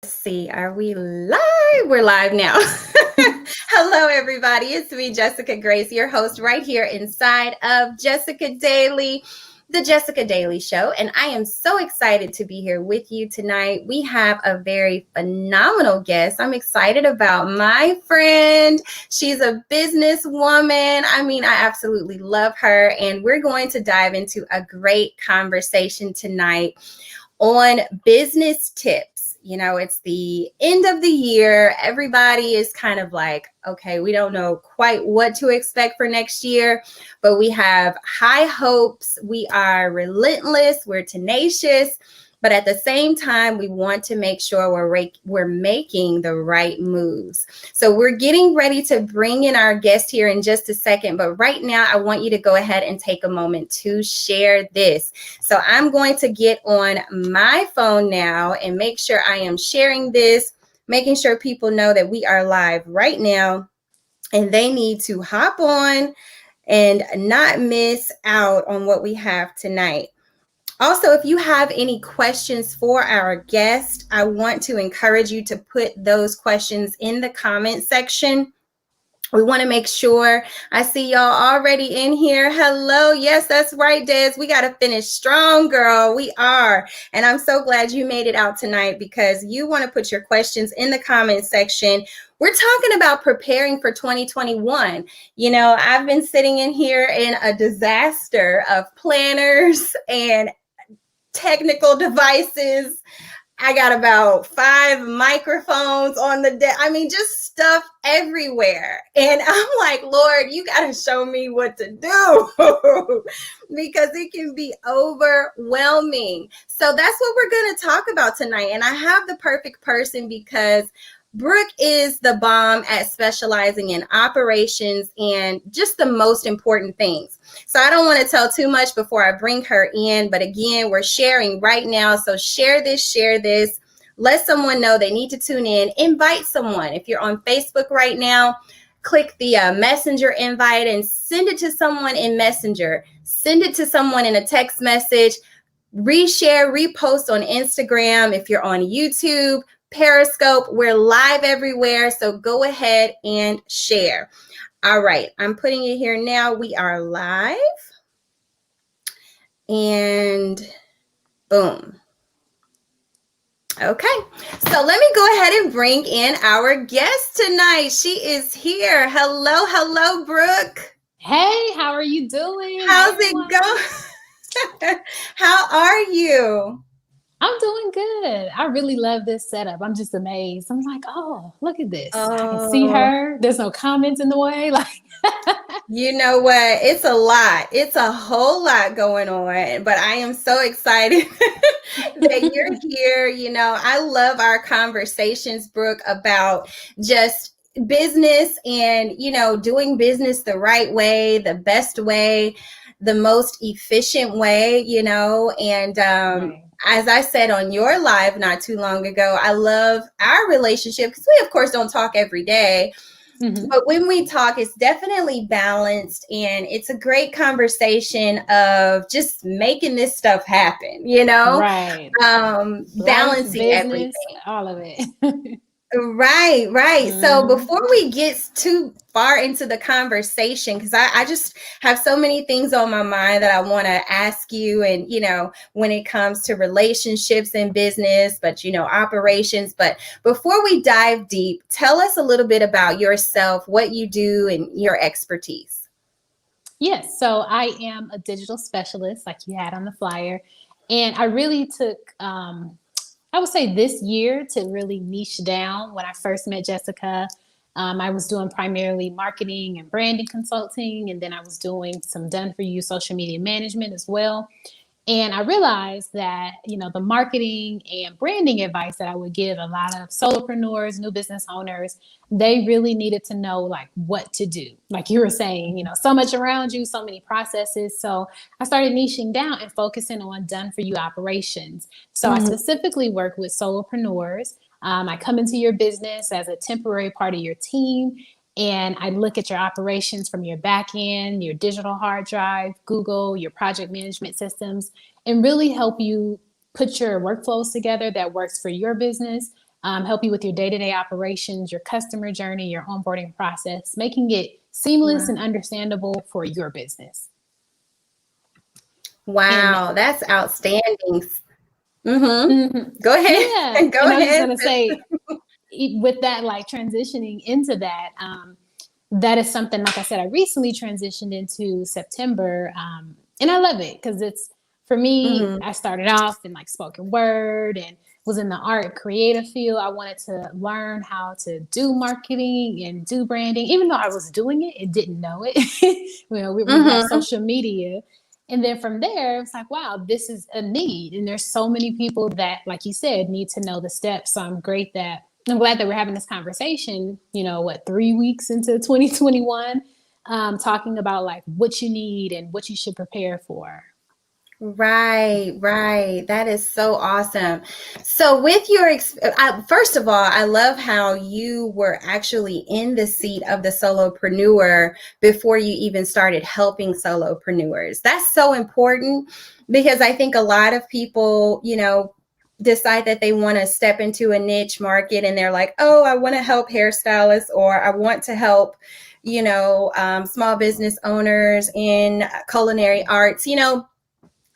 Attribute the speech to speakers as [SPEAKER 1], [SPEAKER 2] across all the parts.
[SPEAKER 1] See, are we live? We're live now. Hello, everybody. It's me, Jessica Grace, your host right here inside of Jessica Daily, the Jessica Daily Show. And I am so excited to be here with you tonight. We have a very phenomenal guest. I'm excited about my friend. She's a businesswoman. I mean, I absolutely love her. And we're going to dive into a great conversation tonight on business tips. You know, it's the end of the year. Everybody is kind of like, okay, we don't know quite what to expect for next year, but we have high hopes. We are relentless. We're tenacious. But at the same time, we want to make sure we're making the right moves. So we're getting ready to bring in our guest here in just a second. But right now, I want you to go ahead and take a moment to share this. So I'm going to get on my phone now and make sure I am sharing this, making sure people know that we are live right now. And they need to hop on and not miss out on what we have tonight. Also, if you have any questions for our guest, I want to encourage you to put those questions in the comment section. We want to make sure I see y'all already in here. Hello. Yes, that's right, Des. We got to finish strong, girl. We are. And I'm so glad you made it out tonight because you want to put your questions in the comment section. We're talking about preparing for 2021. You know, I've been sitting in here in a disaster of planners and technical devices. I got about 5 microphones on the desk. I mean, just stuff everywhere. And I'm like, Lord, you got to show me what to do because it can be overwhelming. So that's what we're going to talk about tonight. And I have the perfect person because Brooke is the bomb at specializing in operations and just the most important things. So I don't want to tell too much before I bring her in. But again, we're sharing right now. So share this. Let someone know they need to tune in. Invite someone. If you're on Facebook right now, click the messenger invite and send it to someone in Messenger. Send it to someone in a text message. Reshare, repost on Instagram. If you're on YouTube, Periscope, we're live everywhere. So go ahead and share. All right, I'm putting it here now. We are live. And boom. Okay, so let me go ahead and bring in our guest tonight. She is here. Hello, Brooke.
[SPEAKER 2] Hey, how are you doing?
[SPEAKER 1] How's it going? How are you?
[SPEAKER 2] I'm doing good. I really love this setup. I'm just amazed. I'm like, oh, look at this. I can see her. There's no comments in the way. Like,
[SPEAKER 1] you know what? It's a lot. It's a whole lot going on, but I am so excited that you're here. You know, I love our conversations, Brooke, about just business and, you know, doing business the right way, the best way, the most efficient way, you know, and
[SPEAKER 2] right.
[SPEAKER 1] as I said on your live not too long ago, I love our relationship because we, of course, don't talk every day. Mm-hmm. But when we talk, it's definitely balanced and it's a great conversation of just making this stuff happen, you know?
[SPEAKER 2] Right.
[SPEAKER 1] Balancing
[SPEAKER 2] business,
[SPEAKER 1] everything.
[SPEAKER 2] All of it.
[SPEAKER 1] Right. Mm-hmm. So before we get too far into the conversation, because I just have so many things on my mind that I want to ask you, and, you know, when it comes to relationships and business, but, you know, operations. But before we dive deep, tell us a little bit about yourself, what you do and your expertise.
[SPEAKER 2] Yes. So I am a digital specialist, like you had on the flyer. And I really took, I would say this year to really niche down. When I first met Jessica, I was doing primarily marketing and branding consulting, and then I was doing some done-for-you social media management as well. And I realized that, you know, the marketing and branding advice that I would give a lot of solopreneurs, new business owners, they really needed to know like what to do. Like you were saying, you know, so much around you, so many processes. So I started niching down and focusing on done for you operations. So I specifically work with solopreneurs. I come into your business as a temporary part of your team. And I look at your operations from your back end, your digital hard drive, Google, your project management systems, and really help you put your workflows together that works for your business, help you with your day-to-day operations, your customer journey, your onboarding process, making it seamless and understandable for your business. And
[SPEAKER 1] Wow, that's outstanding. Mm-hmm. Go ahead.
[SPEAKER 2] yeah,
[SPEAKER 1] Go
[SPEAKER 2] and I was just
[SPEAKER 1] ahead.
[SPEAKER 2] gonna say, with that, like transitioning into that, that is something, like I said, I recently transitioned into September, and I love it because it's, for me,
[SPEAKER 1] Mm-hmm.
[SPEAKER 2] I started off in like spoken word and was in the art creative field. I wanted to learn how to do marketing and do branding, even though I was doing it and didn't know it. We didn't have
[SPEAKER 1] Mm-hmm.
[SPEAKER 2] social media. And then from there, it's like, wow, this is a need. And there's so many people that, like you said, need to know the steps. So I'm glad that we're having this conversation, 3 weeks into 2021, talking about like what you need and what you should prepare for.
[SPEAKER 1] Right, right. That is so awesome. So, with your, first of all, I love how you were actually in the seat of the solopreneur before you even started helping solopreneurs. That's so important because I think a lot of people, decide that they want to step into a niche market and they're like, oh, I want to help hairstylists or I want to help small business owners in culinary arts.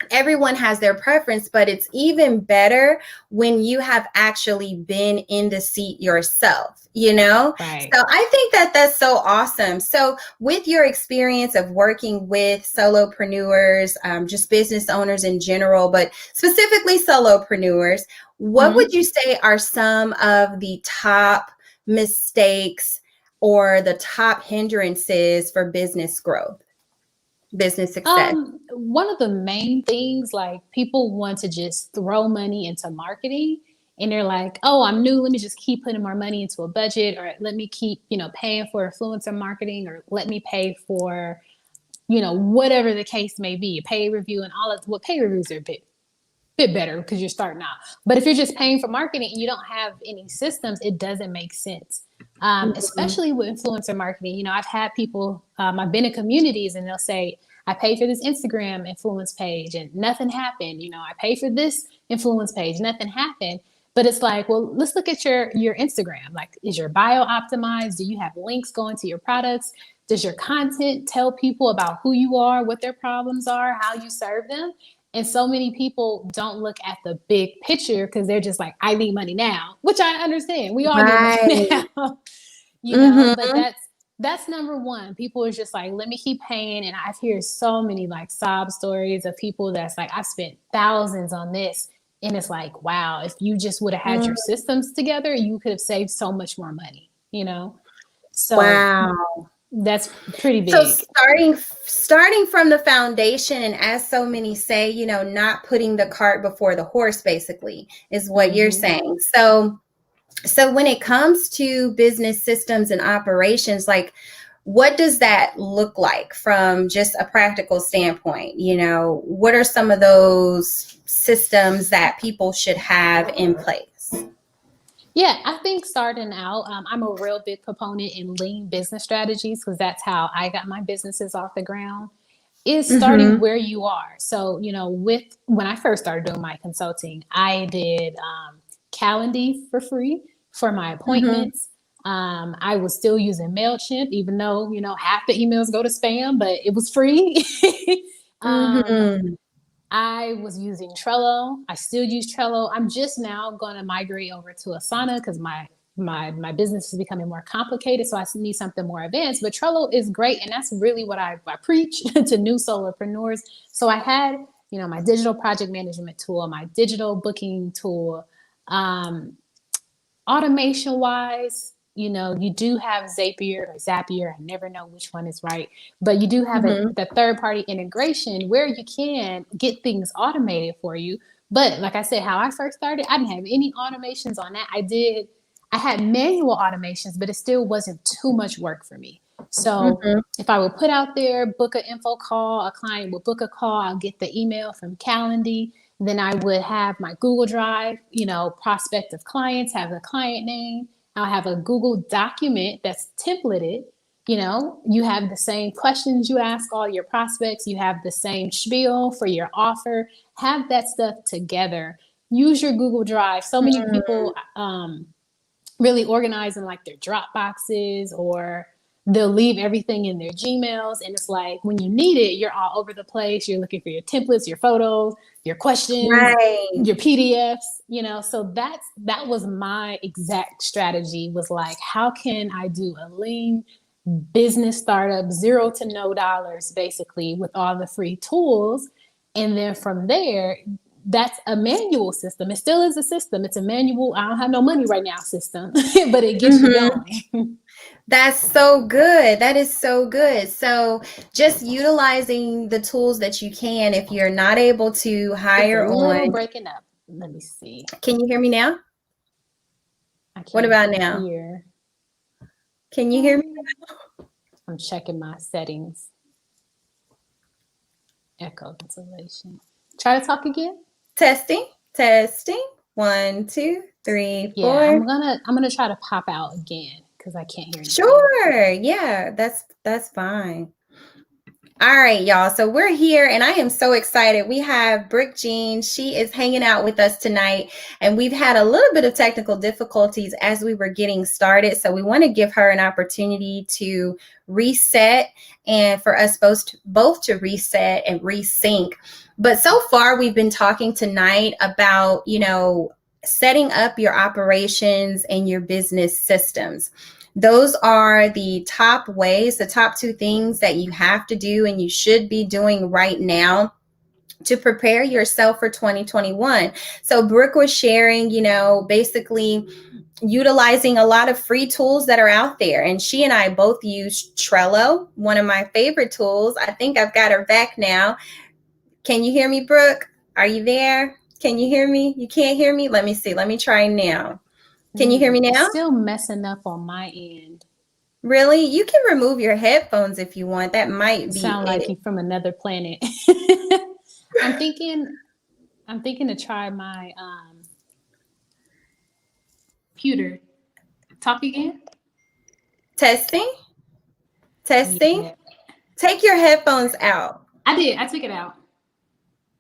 [SPEAKER 1] Everyone has their preference, but it's even better when you have actually been in the seat yourself,
[SPEAKER 2] Right.
[SPEAKER 1] So I think that that's so awesome. So with your experience of working with solopreneurs, just business owners in general, but specifically solopreneurs, what would
[SPEAKER 2] Mm-hmm.
[SPEAKER 1] you say are some of the top mistakes or the top hindrances for business growth, business success?
[SPEAKER 2] One of the main things, like people want to just throw money into marketing and they're like, oh, I'm new. Let me just keep putting more money into a budget, or let me keep, paying for influencer marketing, or let me pay for, whatever the case may be, a pay review and all of what pay reviews are a bit better because you're starting out. But if you're just paying for marketing and you don't have any systems, it doesn't make sense.
[SPEAKER 1] Mhm.
[SPEAKER 2] Especially with influencer marketing. I've had people, I've been in communities and they'll say, I paid for this Instagram influence page and nothing happened. I paid for this influence page, nothing happened. But it's like, well, let's look at your Instagram. Like, is your bio optimized? Do you have links going to your products? Does your content tell people about who you are, what their problems are, how you serve them? And so many people don't look at the big picture because they're just like, I need money now, which I understand. We all need money
[SPEAKER 1] Right.
[SPEAKER 2] now, but
[SPEAKER 1] Mhm.
[SPEAKER 2] that's number one. People are just like, let me keep paying. And I've heard so many like sob stories of people that's like, I spent thousands on this. And it's like, wow, if you just would have had
[SPEAKER 1] Mm.
[SPEAKER 2] your systems together, you could have saved so much more money. So
[SPEAKER 1] Wow.
[SPEAKER 2] that's pretty
[SPEAKER 1] So
[SPEAKER 2] big.
[SPEAKER 1] starting from the foundation, and as so many say, not putting the cart before the horse, basically, is what you're
[SPEAKER 2] Hmm.
[SPEAKER 1] saying. So when it comes to business systems and operations, like what does that look like from just a practical standpoint? What are some of those systems that people should have in place?
[SPEAKER 2] Yeah, I think starting out, I'm a real big proponent in lean business strategies because that's how I got my businesses off the ground. Is starting
[SPEAKER 1] Mm-hmm.
[SPEAKER 2] where you are. So, with when I first started doing my consulting, I did Calendly for free for my
[SPEAKER 1] Mm-hmm.
[SPEAKER 2] appointments. I was still using MailChimp, even though, half the emails go to spam, but it was free. um,
[SPEAKER 1] Mm-hmm.
[SPEAKER 2] I was using Trello. I still use Trello. I'm just now going to migrate over to Asana because my business is becoming more complicated, so I need something more advanced. But Trello is great, and that's really what I preach to new solopreneurs. So I had my digital project management tool, my digital booking tool. Um, Automation wise, you do have Zapier. I never know which one is right, but you do have
[SPEAKER 1] Mm-hmm.
[SPEAKER 2] the third party integration where you can get things automated for you. But like I said, how I first started, I didn't have any automations on that. I had manual automations, but it still wasn't too much work for me. So
[SPEAKER 1] Mm-hmm.
[SPEAKER 2] if I would put out there, book an info call, a client would book a call, I'll get the email from Calendly. Then I would have my Google Drive, prospective clients, have the client name. I'll have a Google document that's templated. You have the same questions you ask all your prospects. You have the same spiel for your offer. Have that stuff together. Use your Google Drive. So many people really organizing like their Dropboxes, or they'll leave everything in their Gmails. And it's like when you need it, you're all over the place. You're looking for your templates, your photos, your questions,
[SPEAKER 1] Right.
[SPEAKER 2] your PDFs, So that was my exact strategy, was like, how can I do a lean business startup, zero to no dollars, basically, with all the free tools. And then from there, that's a manual system. It still is a system. It's a manual, I don't have no money right now system, but it gets you going.
[SPEAKER 1] That's so good. That is so good. So just utilizing the tools that you can. If you're not able to
[SPEAKER 2] It's a
[SPEAKER 1] hire
[SPEAKER 2] little
[SPEAKER 1] on,
[SPEAKER 2] breaking up. Let me see.
[SPEAKER 1] can you hear me now?
[SPEAKER 2] I
[SPEAKER 1] What
[SPEAKER 2] can't
[SPEAKER 1] about now?
[SPEAKER 2] hear.
[SPEAKER 1] Can you hear me?
[SPEAKER 2] I'm checking my settings. Echo cancellation. Try to talk again.
[SPEAKER 1] Testing, testing. 1, 2, 3,
[SPEAKER 2] Yeah,
[SPEAKER 1] 4.
[SPEAKER 2] I'm gonna try to pop out again because I can't hear anything.
[SPEAKER 1] Sure. Yeah, that's fine. All right, y'all. So we're here and I am so excited. We have Brooke Jean. She is hanging out with us tonight, and we've had a little bit of technical difficulties as we were getting started. So we want to give her an opportunity to reset and for us both to reset and resync. But so far we've been talking tonight about, setting up your operations and your business systems. Those are the top ways, the top 2 things that you have to do and you should be doing right now to prepare yourself for 2021. So Brooke was sharing, basically utilizing a lot of free tools that are out there. And she and I both use Trello, one of my favorite tools. I think I've got her back now. Can you hear me, Brooke? Are you there? Can you hear me? You can't hear me? Let me see. Let me try now. Can you hear me now?
[SPEAKER 2] It's still messing up on my end.
[SPEAKER 1] Really? You can remove your headphones if you want. That might be
[SPEAKER 2] sound like
[SPEAKER 1] it.
[SPEAKER 2] you from another planet. I'm thinking to try my computer. Talk again.
[SPEAKER 1] Testing. Testing.
[SPEAKER 2] Yeah.
[SPEAKER 1] Take your headphones out.
[SPEAKER 2] I did. I took it out.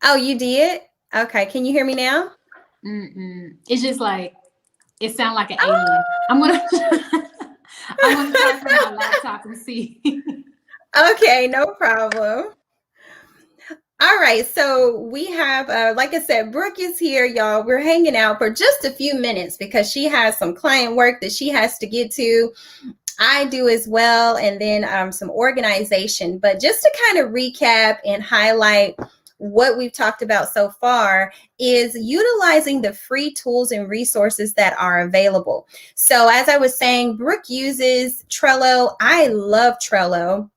[SPEAKER 1] Oh, you did? Okay. Can you hear me now?
[SPEAKER 2] It's just like it sounds like an alien. I'm gonna try from my laptop and see.
[SPEAKER 1] Okay, no problem. All right, so we have, like I said, Brooke is here, y'all. We're hanging out for just a few minutes because she has some client work that she has to get to. I do as well, and then some organization. But just to kind of recap and highlight what we've talked about so far is utilizing the free tools and resources that are available. So as I was saying, Brooke uses Trello. I love Trello.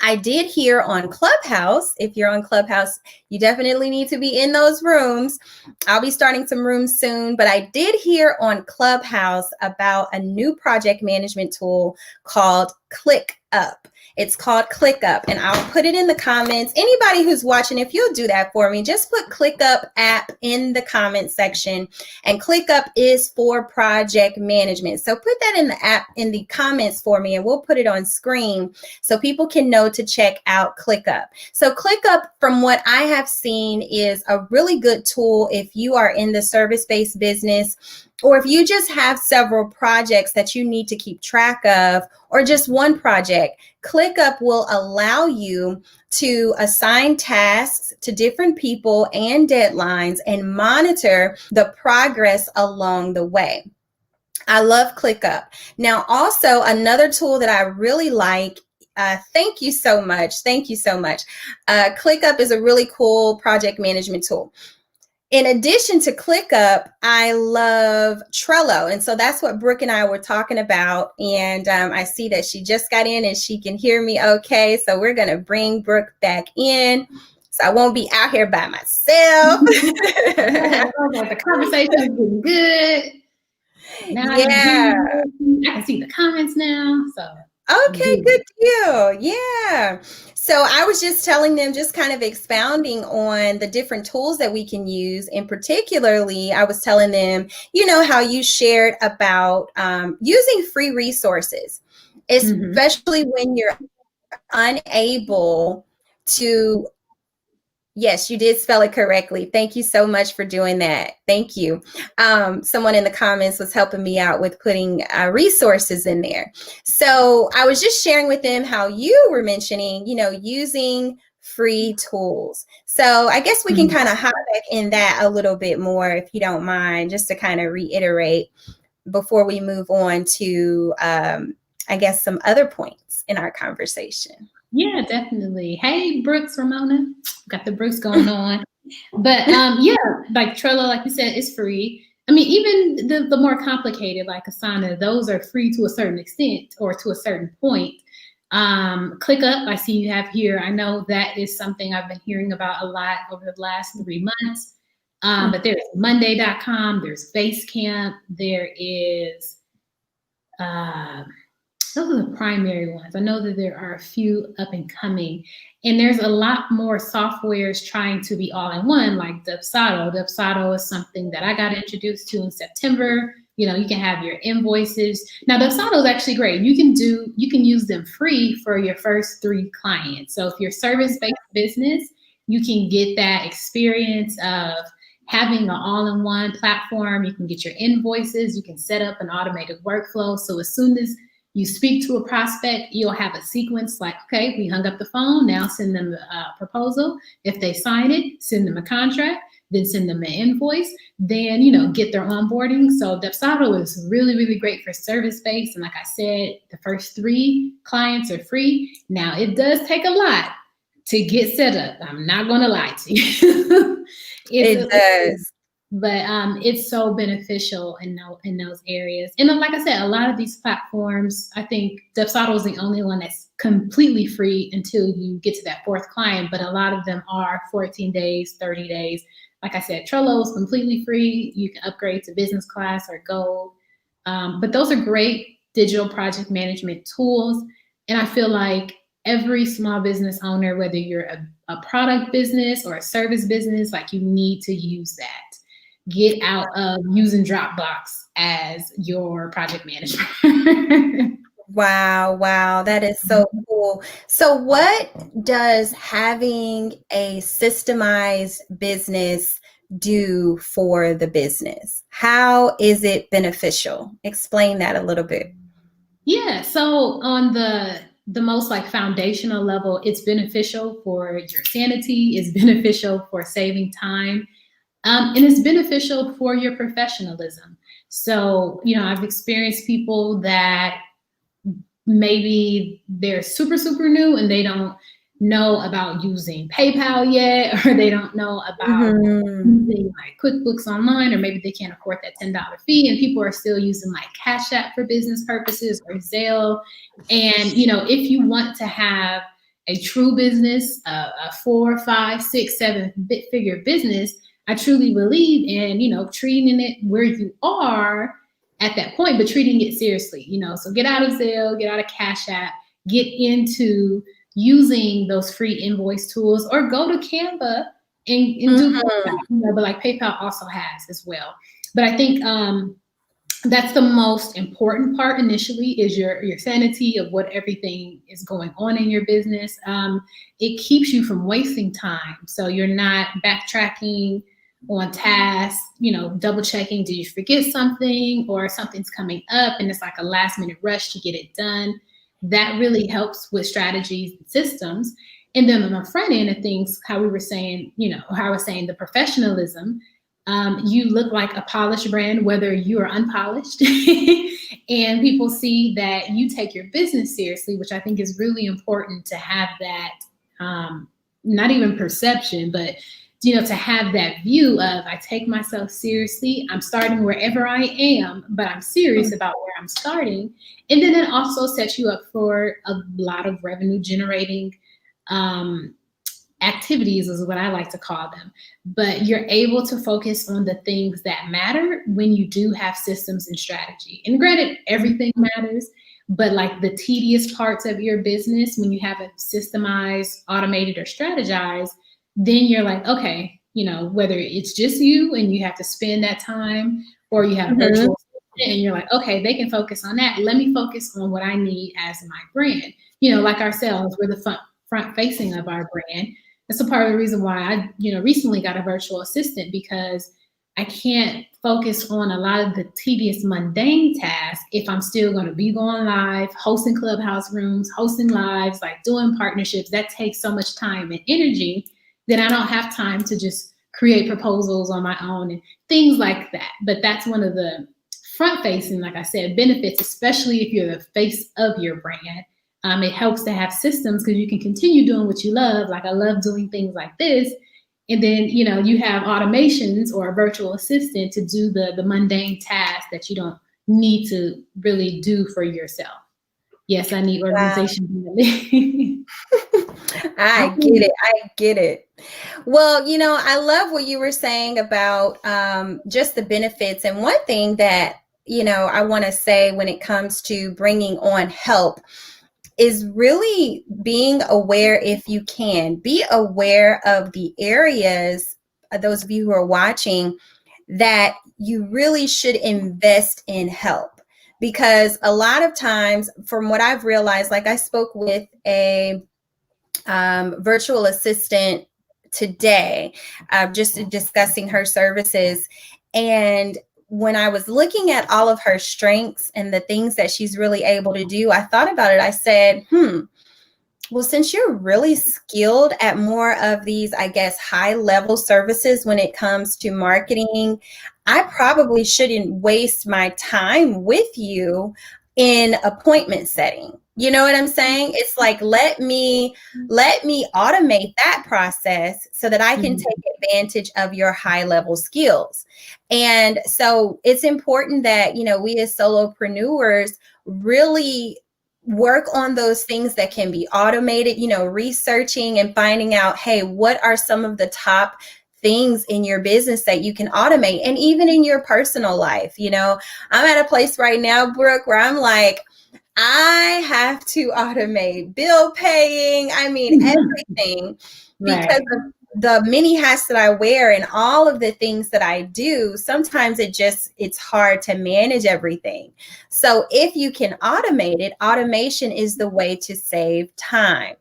[SPEAKER 1] I did hear on Clubhouse. If you're on Clubhouse, you definitely need to be in those rooms. I'll be starting some rooms soon, but I did hear on Clubhouse about a new project management tool called ClickUp. It's called ClickUp, and I'll put it in the comments. Anybody who's watching, if you'll do that for me, just put ClickUp app in the comment section. And ClickUp is for project management. So put that in the app in the comments for me, and we'll put it on screen so people can know to check out ClickUp. So ClickUp, from what I have seen, is a really good tool if you are in the service-based business, or if you just have several projects that you need to keep track of, or just one project. ClickUp will allow you to assign tasks to different people and deadlines and monitor the progress along the way. I love ClickUp. Now, also another tool that I really like, thank you so much. Thank you so much. ClickUp is a really cool project management tool. In addition to ClickUp, I love Trello. And so that's what Brooke and I were talking about. And I see that she just got in and she can hear me okay. So we're going to bring Brooke back in. So I won't be out here by myself.
[SPEAKER 2] The conversation is getting good. Now
[SPEAKER 1] Yeah.
[SPEAKER 2] I can see the comments now. So
[SPEAKER 1] okay, good deal. Yeah. So I was just telling them, just kind of expounding on the different tools that we can use. And particularly, I was telling them, how you shared about using free resources, especially when you're unable to Yes, you did spell it correctly. Thank you so much for doing that. Thank you. Someone in the comments was helping me out with putting resources in there. So I was just sharing with them how you were mentioning, using free tools. So I guess we can
[SPEAKER 2] Mhm.
[SPEAKER 1] kind of hop back in that a little bit more, if you don't mind, just to kind of reiterate before we move on to, I guess, some other points in our conversation.
[SPEAKER 2] Yeah, definitely. Hey, Brooks, Ramona, got the Brooks going on. But yeah, like Trello, like you said, is free. I mean, even the more complicated, like Asana, those are free to a certain extent or to a certain point. ClickUp, I see you have here. I know that is something I've been hearing about a lot over the last 3 months. But there's Monday.com, there's Basecamp, there is uh, those are the primary ones. I know that there are a few up and coming, and there's a lot more softwares trying to be all in one, like Dubsado. Dubsado is something that I got introduced to in September. You can have your invoices. Now, Dubsado is actually great. You can use them free for your first 3 clients. So if you're service-based business, you can get that experience of having an all-in-one platform. You can get your invoices. You can set up an automated workflow. So as soon as you speak to a prospect, you'll have a sequence like, okay, we hung up the phone, now send them a proposal. If they sign it, send them a contract, then send them an invoice, then, get their onboarding. So Dubsado is really, really great for service-based. And like I said, the first 3 clients are free. Now, it does take a lot to get set up. I'm not going to lie to you.
[SPEAKER 1] It does.
[SPEAKER 2] But it's so beneficial in those areas. And like I said, a lot of these platforms, I think Dubsado is the only one that's completely free until you get to that 4th client. But a lot of them are 14 days, 30 days. Like I said, Trello is completely free. You can upgrade to business class or gold. But those are great digital project management tools. And I feel like every small business owner, whether you're a product business or a service business, like you need to use that. Get out of using Dropbox as your project manager.
[SPEAKER 1] Wow, that is so cool. So, what does having a systemized business do for the business? How is it beneficial? Explain that a little bit.
[SPEAKER 2] Yeah, so on the most like foundational level, it's beneficial for your sanity, it's beneficial for saving time, and it's beneficial for your professionalism. So, I've experienced people that maybe they're super, super new and they don't know about using PayPal yet, or they don't know about
[SPEAKER 1] Mhm.
[SPEAKER 2] using like QuickBooks Online, or maybe they can't afford that $10 fee, and people are still using like Cash App for business purposes or Zelle. And if you want to have a true business, a 4, 5, 6, 7 figure business, I truly believe in treating it where you are at that point, but treating it seriously. So get out of Zelle, get out of Cash App, get into using those free invoice tools, or go to Canva and do PayPal.
[SPEAKER 1] Mhm.
[SPEAKER 2] But like PayPal also has as well. But I think that's the most important part initially, is your sanity of what everything is going on in your business. It keeps you from wasting time. So you're not backtracking on tasks, double checking, did you forget something, or something's coming up and it's like a last minute rush to get it done. That really helps with strategies and systems. And then on the front end of things, how we were saying, how I was saying the professionalism, you look like a polished brand, whether you are unpolished, and people see that you take your business seriously, which I think is really important to have that, not even perception, but to have that view of, I take myself seriously. I'm starting wherever I am, but I'm serious about where I'm starting. And then it also sets you up for a lot of revenue generating activities, is what I like to call them. But you're able to focus on the things that matter when you do have systems and strategy. And granted, everything matters, but like the tedious parts of your business, when you have it systemized, automated, or strategized, then you're like, okay, whether it's just you and you have to spend that time, or you have
[SPEAKER 1] Mhm.
[SPEAKER 2] virtual and you're like, okay, they can focus on that. Let me focus on what I need as my brand. Like ourselves, we're the front facing of our brand. That's a part of the reason why I, recently got a virtual assistant, because I can't focus on a lot of the tedious, mundane tasks if I'm still going to be going live, hosting clubhouse rooms, hosting lives, like doing partnerships. That takes so much time and energy that I don't have time to just create proposals on my own and things like that. But that's one of the front facing, like I said, benefits, especially if you're the face of your brand. It helps to have systems because you can continue doing what you love. Like I love doing things like this. And then, you have automations or a virtual assistant to do the mundane tasks that you don't need to really do for yourself. Yes, I need
[SPEAKER 1] Wow.
[SPEAKER 2] organization.
[SPEAKER 1] I get it. I get it. Well, I love what you were saying about just the benefits. And one thing that, I want to say when it comes to bringing on help is really being aware, if you can, be aware of the areas, those of you who are watching, that you really should invest in help. Because a lot of times, from what I've realized, like I spoke with a virtual assistant today, just discussing her services. And when I was looking at all of her strengths and the things that she's really able to do, I thought about it. I said, well, since you're really skilled at more of these, I guess, high level services when it comes to marketing, I probably shouldn't waste my time with you in appointment setting. You know what I'm saying? It's like, let me automate that process so that I can take advantage of your high level skills. And so it's important that, we as solopreneurs really work on those things that can be automated, researching and finding out, hey, what are some of the top things in your business that you can automate? And even in your personal life, I'm at a place right now, Brooke, where I'm like, I have to automate bill paying. I mean, everything, because of the many hats that I wear and all of the things that I do. Sometimes it's hard to manage everything. So if you can automate it, automation is the way to save time.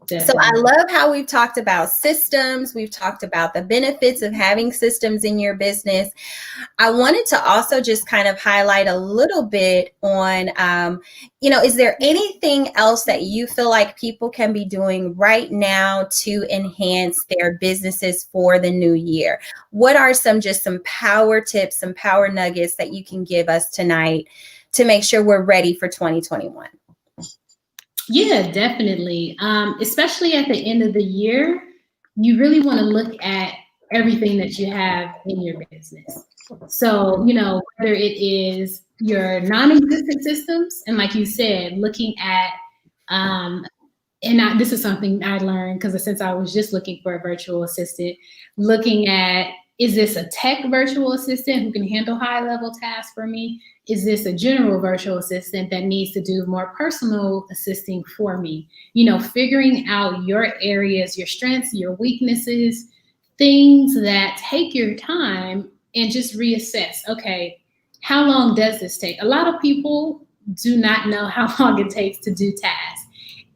[SPEAKER 1] Definitely. So I love how we've talked about systems. We've talked about the benefits of having systems in your business. I wanted to also just kind of highlight a little bit on, is there anything else that you feel like people can be doing right now to enhance their businesses for the new year? What are some power tips, some power nuggets that you can give us tonight to make sure we're ready for 2021?
[SPEAKER 2] Yeah, definitely. Especially at the end of the year, you really want to look at everything that you have in your business. So, whether it is your non-existent systems, and like you said, looking at, this is something I learned because since I was just looking for a virtual assistant, looking at, is this a tech virtual assistant who can handle high-level tasks for me? Is this a general virtual assistant that needs to do more personal assisting for me? Figuring out your areas, your strengths, your weaknesses, things that take your time, and just reassess, okay, how long does this take? A lot of people do not know how long it takes to do tasks.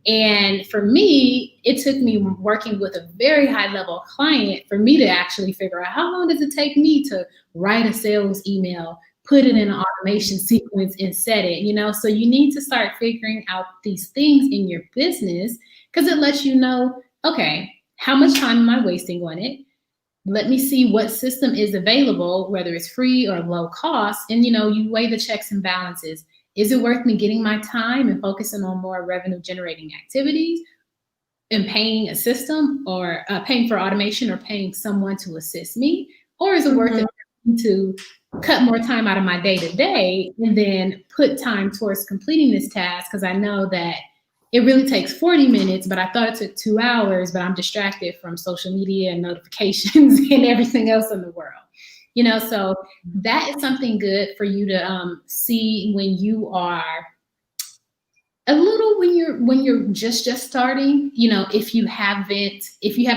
[SPEAKER 2] And for me, it took me working with a very high level client for me to actually figure out how long does it take me to write a sales email, put it in an automation sequence and set it, So you need to start figuring out these things in your business because it lets you know, okay, how much time am I wasting on it? Let me see what system is available, whether it's free or low cost. And, you weigh the checks and balances. Is it worth me getting my time and focusing on more revenue generating activities and paying a system or paying for automation or paying someone to assist me? Or is it worth it to cut more time out of my day to day and then put time towards completing this task? Because I know that it really takes 40 minutes, but I thought it took 2 hours, but I'm distracted from social media and notifications and everything else in the world. So that is something good for you to see when you are when you're just starting. If you have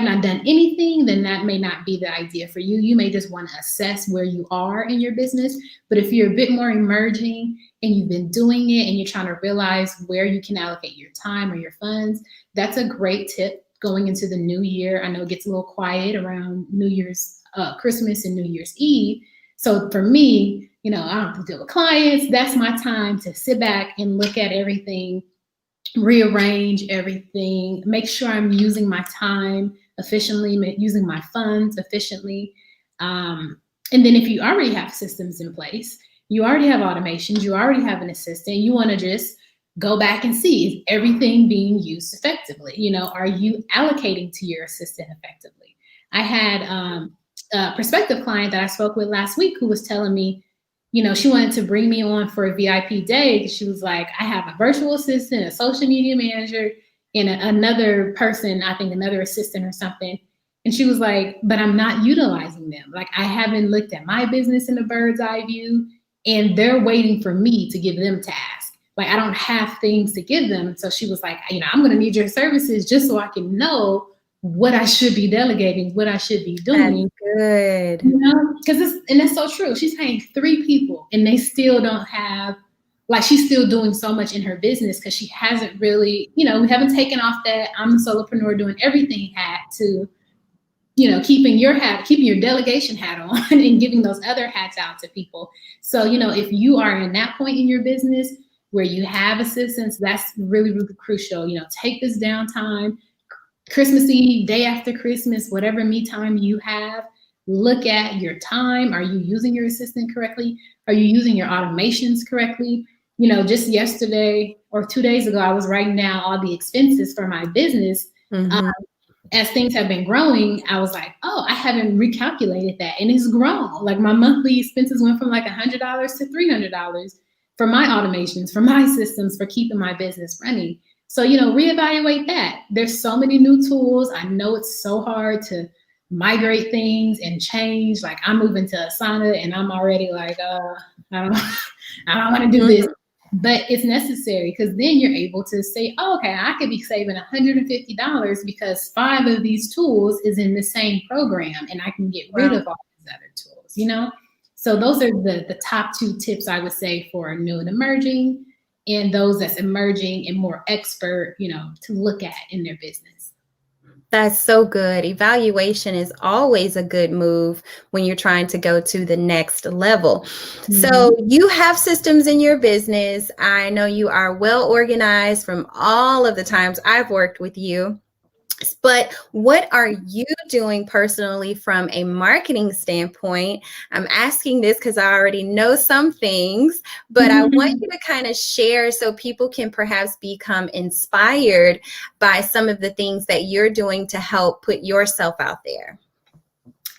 [SPEAKER 2] not done anything, then that may not be the idea for you. You may just want to assess where you are in your business. But if you're a bit more emerging and you've been doing it and you're trying to realize where you can allocate your time or your funds, that's a great tip. going into the new year. I know it gets a little quiet around New Year's, Christmas and New Year's Eve. So for me, I don't have to deal with clients. That's my time to sit back and look at everything, rearrange everything, make sure I'm using my time efficiently, using my funds efficiently. And then if you already have systems in place, you already have automations, you already have an assistant, you want to just go back and see, is everything being used effectively? Are you allocating to your assistant effectively? I had a prospective client that I spoke with last week who was telling me, she wanted to bring me on for a VIP day. She was like, I have a virtual assistant, a social media manager, and another person, I think another assistant or something. And she was like, but I'm not utilizing them. Like, I haven't looked at my business in a bird's eye view, and they're waiting for me to give them tasks. Like, I don't have things to give them. So she was like, I'm going to need your services just so I can know what I should be delegating, what I should be doing.
[SPEAKER 1] That's good.
[SPEAKER 2] Because and that's so true. She's paying 3 people and they still don't have, like, she's still doing so much in her business because she hasn't really, we haven't taken off that I'm a solopreneur doing everything hat to, keeping your delegation hat on and giving those other hats out to people. So, if you are in that point in your business where you have assistants, that's really, really crucial. Take this downtime, Christmas Eve, day after Christmas, whatever me time you have, look at your time. Are you using your assistant correctly? Are you using your automations correctly? Just yesterday or 2 days ago, I was writing down all the expenses for my business.
[SPEAKER 1] Mm-hmm.
[SPEAKER 2] As things have been growing, I was like, oh, I haven't recalculated that. And it's grown. Like, my monthly expenses went from like $100 to $300 for my automations, for my systems, for keeping my business running. So, reevaluate that. There's so many new tools. I know it's so hard to migrate things and change. Like, I'm moving to Asana and I'm already like, I don't want to do this. But it's necessary because then you're able to say, oh, okay, I could be saving $150 because 5 of these tools is in the same program and I can get rid of all these other tools, So those are the top 2 tips I would say for new and emerging, and those that's emerging and more expert, to look at in their business.
[SPEAKER 1] That's so good. Evaluation is always a good move when you're trying to go to the next level. Mm-hmm. So you have systems in your business. I know you are well organized from all of the times I've worked with you. But what are you doing personally from a marketing standpoint? I'm asking this because I already know some things, but I want you to kind of share so people can perhaps become inspired by some of the things that you're doing to help put yourself out there.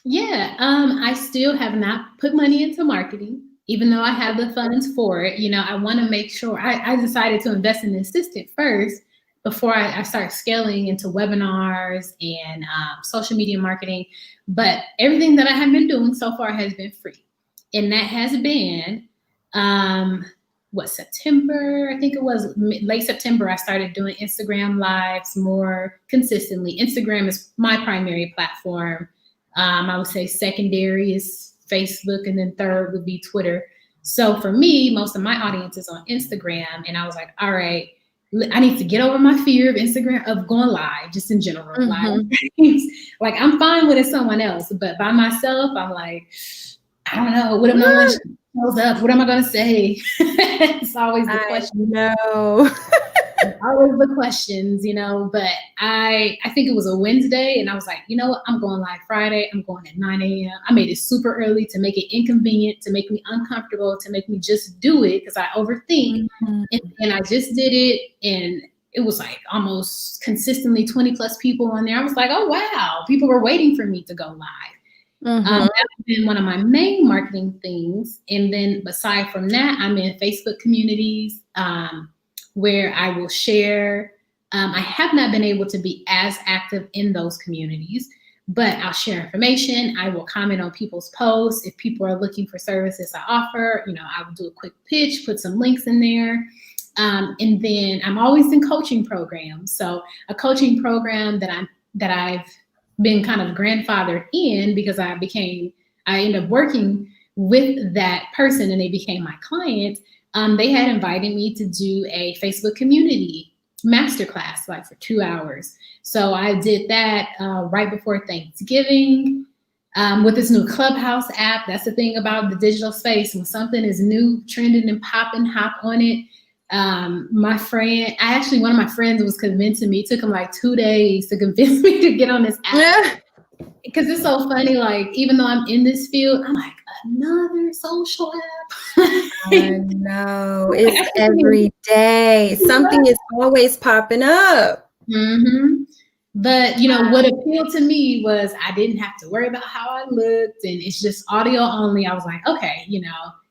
[SPEAKER 2] Yeah, I still have not put money into marketing, even though I have the funds for it. I want to make sure I decided to invest in an assistant first before I start scaling into webinars and social media marketing. But everything that I have been doing so far has been free. And that has been, September? I think it was late September, I started doing Instagram lives more consistently. Instagram is my primary platform. I would say secondary is Facebook, and then third would be Twitter. So for me, most of my audience is on Instagram. And I was like, all right, I need to get over my fear of Instagram, of going live, just in general. Live. Like, I'm fine with it someone else, but by myself, I'm like, I don't know. What if no one shows up? What am I going to say? It's always the question.
[SPEAKER 1] No.
[SPEAKER 2] Always the questions, but I think it was a Wednesday and I was like, you know what? I'm going live Friday. I'm going at 9 a.m. I made it super early to make it inconvenient, to make me uncomfortable, to make me just do it because I overthink. And I just did it. And it was like almost consistently 20 plus people on there. I was like, oh, wow. People were waiting for me to go live. That's been one of my main marketing things. And then aside from that, I'm in Facebook communities, where I will share. I have not been able to be as active in those communities, but I'll share information. I will comment on people's posts. If people are looking for services I offer, I will do a quick pitch, put some links in there. And then I'm always in coaching programs. So a coaching program that I've been kind of grandfathered in because I ended up working with that person and they became my client. They had invited me to do a Facebook community masterclass like for 2 hours. So I did that right before Thanksgiving. With this new Clubhouse app, that's the thing about the digital space. When something is new, trending and popping, hop on it. My friend, one of my friends was convincing me. It took him like 2 days to convince me to get on this app. Because it's so funny, like, even though I'm in this field, I'm like, another social app.
[SPEAKER 1] I know. It's every day. Something is always popping up.
[SPEAKER 2] Mm-hmm. But, what appealed to me was I didn't have to worry about how I looked, and it's just audio only. I was like, okay,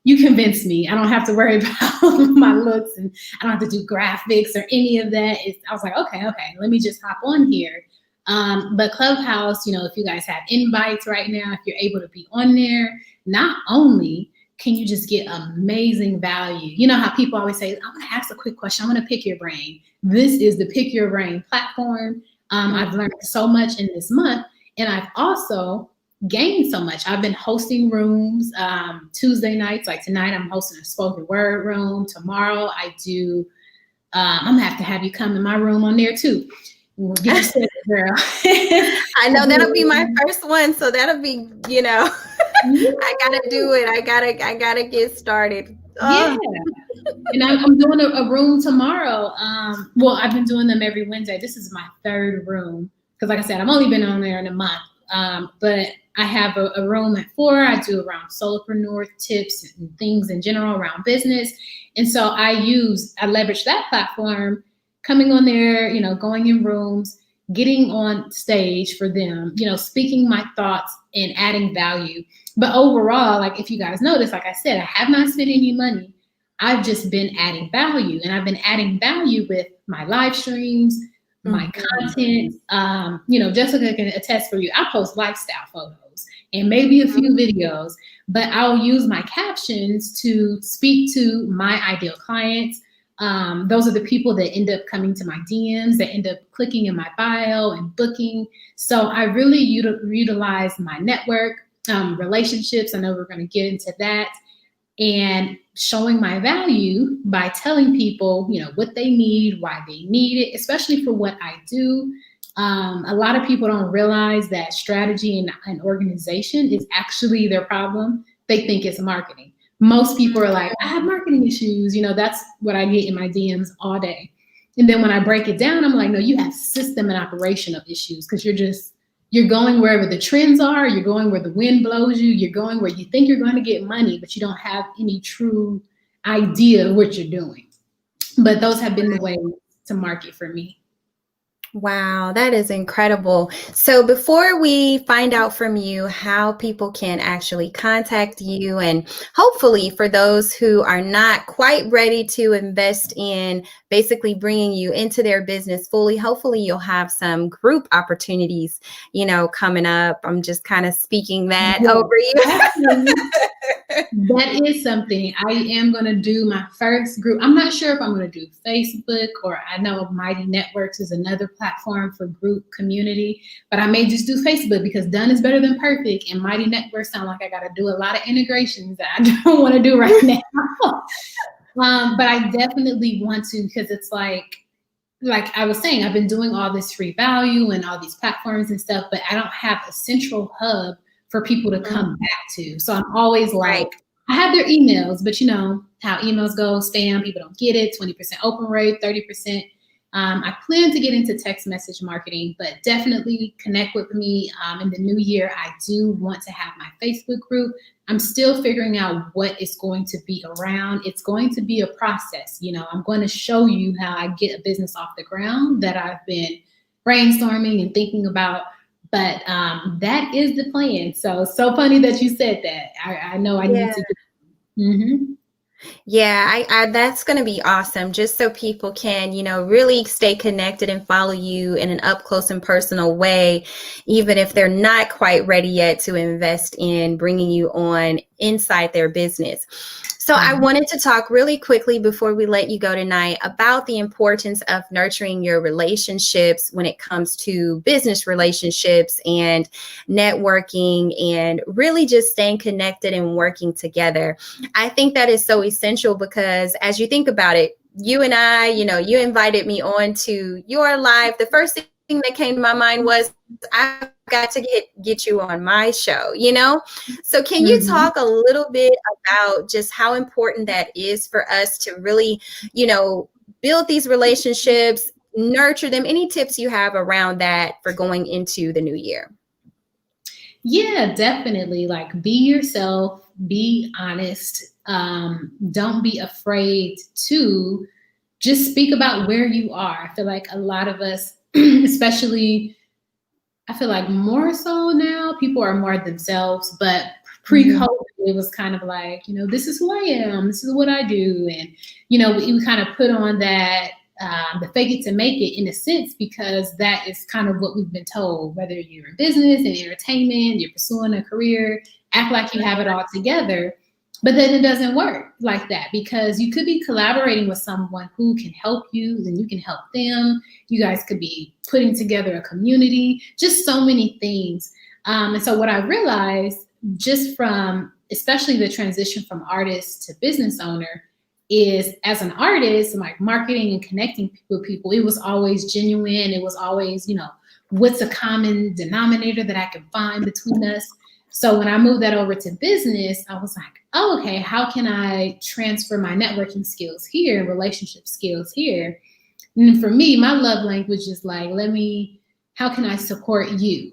[SPEAKER 2] you convinced me. I don't have to worry about my looks, and I don't have to do graphics or any of that. I was like, okay, let me just hop on here. But Clubhouse, if you guys have invites right now, if you're able to be on there, not only can you just get amazing value. You know how people always say, I want to ask a quick question. I want to pick your brain. This is the Pick Your Brain platform. I've learned so much in this month, and I've also gained so much. I've been hosting rooms Tuesday nights. Like tonight, I'm hosting a spoken word room. Tomorrow, I do. I'm gonna have you come in my room on there too. We'll get you started, girl.
[SPEAKER 1] I know that'll be my first one, so that'll be, I gotta do it. I gotta get started.
[SPEAKER 2] Yeah. And I'm doing a room tomorrow. Well, I've been doing them every Wednesday. This is my third room because, like I said, I've only been on there in a month. But I have a room at 4. I do around solopreneur tips and things in general around business. And so I leverage that platform, coming on there, going in rooms, getting on stage for them, speaking my thoughts and adding value. But overall, like if you guys notice, like I said, I have not spent any money. I've just been adding value, and I've been adding value with my live streams, my content. Jessica can attest for you. I post lifestyle photos and maybe a few videos, but I'll use my captions to speak to my ideal clients. Those are the people that end up coming to my DMs, that end up clicking in my bio and booking. So I really utilize my network, relationships. I know we're going to get into that. And showing my value by telling people, what they need, why they need it, especially for what I do. A lot of people don't realize that strategy and organization is actually their problem. They think it's marketing. Most people are like, I have marketing issues. That's what I get in my DMs all day. And then when I break it down, I'm like, no, you have system and operational issues because you're going wherever the trends are. You're going where the wind blows you. You're going where you think you're going to get money, but you don't have any true idea of what you're doing. But those have been the ways to market for me.
[SPEAKER 1] Wow, that is incredible. So before we find out from you how people can actually contact you, and hopefully for those who are not quite ready to invest in basically bringing you into their business fully, hopefully you'll have some group opportunities, coming up. I'm just kind of speaking that over you.
[SPEAKER 2] That is something. I am going to do my first group. I'm not sure if I'm going to do Facebook, or I know Mighty Networks is another platform for group community, but I may just do Facebook because done is better than perfect. And Mighty Networks sound like I got to do a lot of integrations that I don't want to do right now. But I definitely want to, because it's like I was saying, I've been doing all this free value and all these platforms and stuff, but I don't have a central hub for people to come back to. So I'm always like, I have their emails, but how emails go, spam, people don't get it, 20% open rate, 30%. I plan to get into text message marketing, but definitely connect with me in the new year. I do want to have my Facebook group. I'm still figuring out what it's going to be around. It's going to be a process. I'm going to show you how I get a business off the ground that I've been brainstorming and thinking about. But that is the plan. So funny that you said that. I know I need to do. Mm-hmm.
[SPEAKER 1] Yeah, I that's going to be awesome. Just so people can, really stay connected and follow you in an up close and personal way, even if they're not quite ready yet to invest in bringing you on inside their business. So I wanted to talk really quickly before we let you go tonight about the importance of nurturing your relationships when it comes to business relationships and networking and really just staying connected and working together. I think that is so essential because as you think about it, you and I, you invited me on to your live. The first thing that came to my mind was, I've got to get you on my show. So can you talk a
[SPEAKER 2] Mhm.
[SPEAKER 1] little bit about just how important that is for us to really, build these relationships, nurture them? Any tips you have around that for going into the new year?
[SPEAKER 2] Yeah, definitely. Like, be yourself, be honest. Don't be afraid to just speak about where you are. I feel like a lot of us, especially, I feel like more so now, people are more themselves, but
[SPEAKER 1] Mhm.
[SPEAKER 2] pre-COVID, it was kind of like, this is who I am, this is what I do. And, we kind of put on that, the fake it to make it in a sense, because that is kind of what we've been told, whether you're in business and entertainment, you're pursuing a career, act like you have it all together. But then it doesn't work like that, because you could be collaborating with someone who can help you, then you can help them. You guys could be putting together a community, just so many things. And so what I realized, just from especially the transition from artist to business owner, is as an artist, like marketing and connecting with people, it was always genuine. It was always, what's a common denominator that I can find between us? So when I moved that over to business, I was like, oh, okay, how can I transfer my networking skills here, relationship skills here? And for me, my love language is like, how can I support you?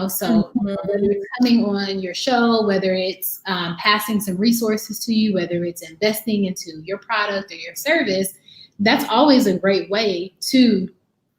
[SPEAKER 2] So whether
[SPEAKER 1] Mhm.
[SPEAKER 2] it's coming on your show, whether it's passing some resources to you, whether it's investing into your product or your service, that's always a great way to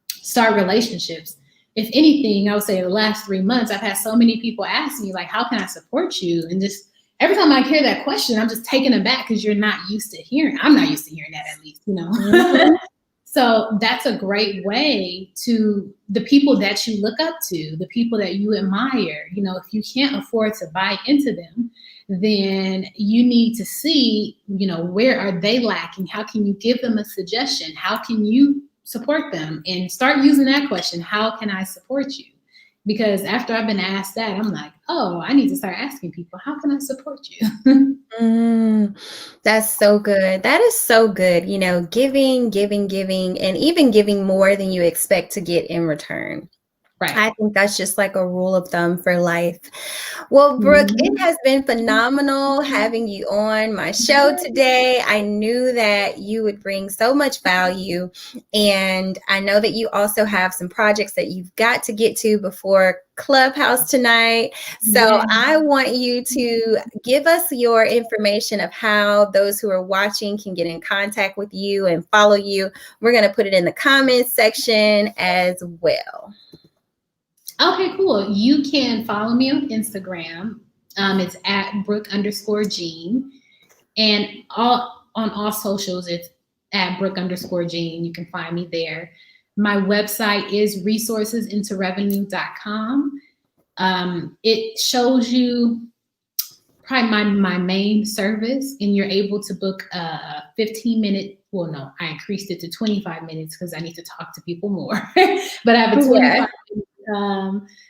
[SPEAKER 2] start relationships. If anything, I would say the last 3 months, I've had so many people ask me, like, how can I support you? And just every time I hear that question, I'm just taken aback, because you're not used to hearing. I'm not used to hearing that, at least.
[SPEAKER 1] Mhm.
[SPEAKER 2] So that's a great way to the people that you look up to, the people that you admire. If you can't afford to buy into them, then you need to see, where are they lacking? How can you give them a suggestion? How can you support them? And start using that question, how can I support you? Because after I've been asked that, I'm like, oh, I need to start asking people, how can I support you?
[SPEAKER 1] Mm, that's so good. That is so good. Giving, giving, giving, and even giving more than you expect to get in return.
[SPEAKER 2] Right.
[SPEAKER 1] I think that's just like a rule of thumb for life. Well, Brooke, it
[SPEAKER 2] Mhm.
[SPEAKER 1] has been phenomenal having you on my show today. I knew that you would bring so much value. And I know that you also have some projects that you've got to get to before Clubhouse tonight. So
[SPEAKER 2] Yeah.
[SPEAKER 1] I want you to give us your information of how those who are watching can get in contact with you and follow you. We're going to put it in the comments section as well.
[SPEAKER 2] Okay, cool. You can follow me on Instagram. It's at Brooke_Jean. And on all socials, it's at Brooke_Jean. You can find me there. My website is resourcesintorevenue.com. It shows you probably my main service, and you're able to book a 15-minute. Well, no, I increased it to 25 minutes because I need to talk to people more. But I have a
[SPEAKER 1] Yeah.
[SPEAKER 2] 25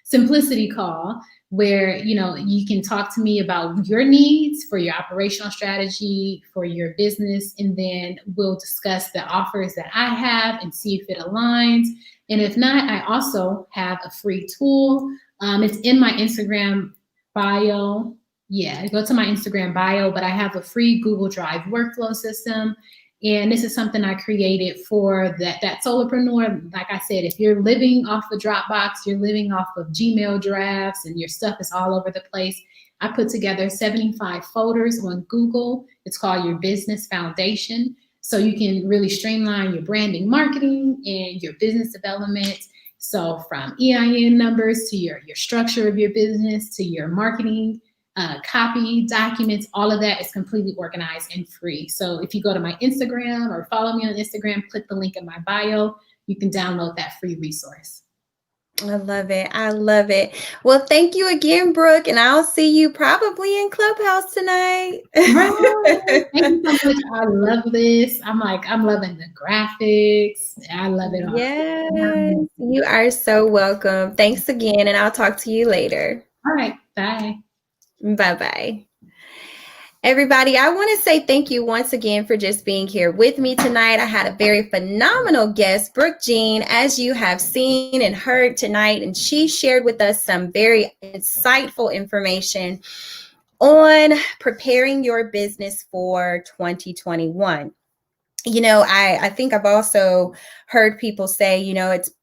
[SPEAKER 2] simplicity call where you can talk to me about your needs for your operational strategy for your business, and then we'll discuss the offers that I have and see if it aligns. And if not, I also have a free tool. It's in my Instagram bio. Yeah, go to my Instagram bio, but I have a free Google Drive workflow system. And this is something I created for that solopreneur. Like I said, if you're living off of Dropbox, you're living off of Gmail drafts, and your stuff is all over the place, I put together 75 folders on Google. It's called your business foundation. So you can really streamline your branding, marketing, and your business development. So from EIN numbers to your structure of your business to your marketing, copy, documents, all of that is completely organized and free. So if you go to my Instagram or follow me on Instagram, click the link in my bio, you can download that free resource.
[SPEAKER 1] I love it. I love it. Well, thank you again, Brooke, and I'll see you probably in Clubhouse tonight.
[SPEAKER 2] Right. Thank you so much. I love this. I'm loving the graphics. I love it
[SPEAKER 1] Yes,
[SPEAKER 2] all.
[SPEAKER 1] you are so welcome. Thanks again, and I'll talk to you later.
[SPEAKER 2] All right. Bye.
[SPEAKER 1] Bye bye. Everybody, I want to say thank you once again for just being here with me tonight. I had a very phenomenal guest, Brooke Jean, as you have seen and heard tonight, and she shared with us some very insightful information on preparing your business for 2021. I think I've also heard people say,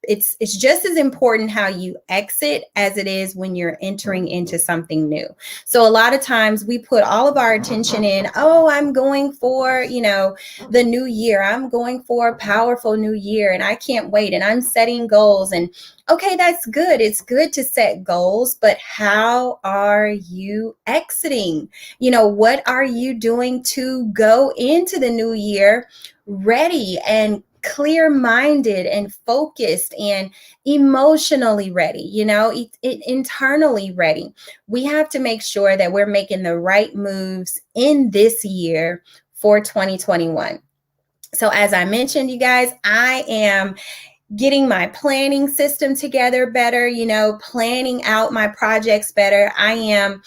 [SPEAKER 1] it's just as important how you exit as it is when you're entering into something new. So a lot of times we put all of our attention in, oh, I'm going for, the new year. I'm going for a powerful new year and I can't wait, and I'm setting goals. And okay, that's good. It's good to set goals, but how are you exiting? What are you doing to go into the new year ready and clear-minded and focused and emotionally ready, internally ready? We have to make sure that we're making the right moves in this year for 2021. So as I mentioned, you guys, I am getting my planning system together better, planning out my projects better. I am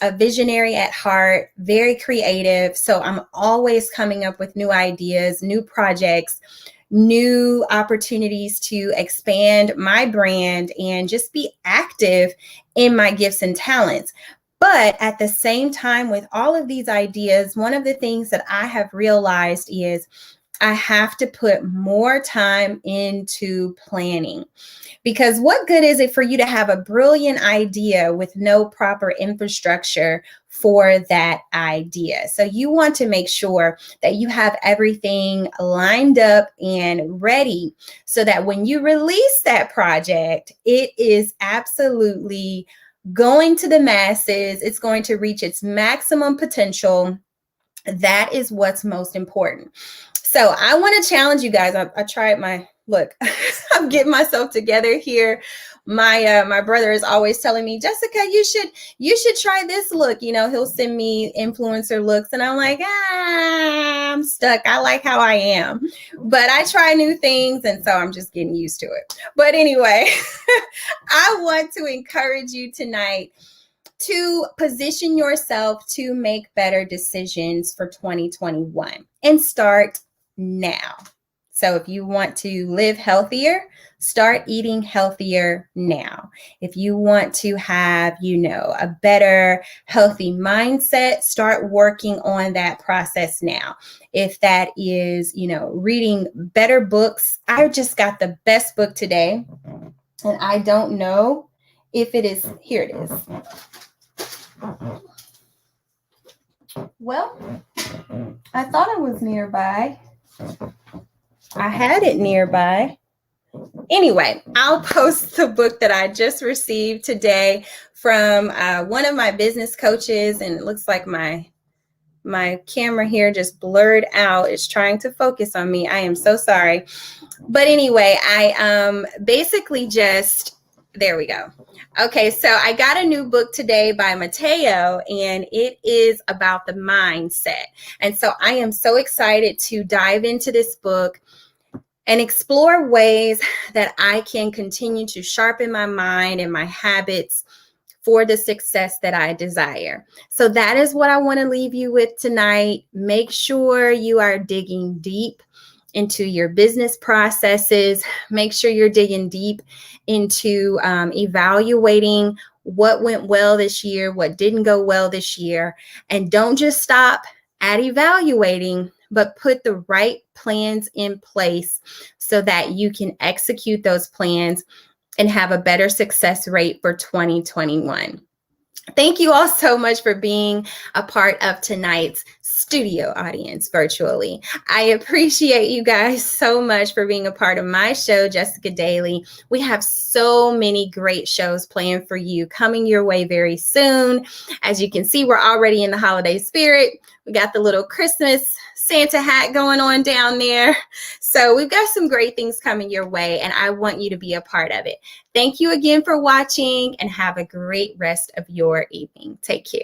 [SPEAKER 1] a visionary at heart, very creative. So I'm always coming up with new ideas, new projects, new opportunities to expand my brand and just be active in my gifts and talents. But at the same time, with all of these ideas, one of the things that I have realized is I have to put more time into planning, because what good is it for you to have a brilliant idea with no proper infrastructure for that idea? So you want to make sure that you have everything lined up and ready so that when you release that project, it is absolutely going to the masses. It's going to reach its maximum potential. That is what's most important. So I want to challenge you guys. I tried my look. I'm getting myself together here. My brother is always telling me, Jessica, you should try this look. He'll send me influencer looks, and I'm like, I'm stuck. I like how I am, but I try new things, and so I'm just getting used to it. But anyway, I want to encourage you tonight to position yourself to make better decisions for 2021 and start now. So if you want to live healthier, start eating healthier now. If you want to have, a better healthy mindset, start working on that process now. If that is, reading better books, I just got the best book today, and I don't know if it is, here it is. Well, I thought it was nearby. I had it nearby. Anyway, I'll post the book that I just received today from one of my business coaches, and it looks like my camera here just blurred out. It's trying to focus on me. I am so sorry. But anyway, I basically just, there we go. Okay, so I got a new book today by Mateo, and it is about the mindset. And so I am so excited to dive into this book and explore ways that I can continue to sharpen my mind and my habits for the success that I desire. So that is what I want to leave you with tonight. Make sure you are digging deep into your business processes. Make sure you're digging deep into evaluating what went well this year, what didn't go well this year. And don't just stop at evaluating, but put the right plans in place so that you can execute those plans and have a better success rate for 2021. Thank you all so much for being a part of tonight's studio audience virtually. I appreciate you guys so much for being a part of my show, Jessica Daily. We have so many great shows planned for you coming your way very soon. As you can see, we're already in the holiday spirit. We got the little Christmas Santa hat going on down there. So we've got some great things coming your way, and I want you to be a part of it. Thank you again for watching, and have a great rest of your evening. Take care.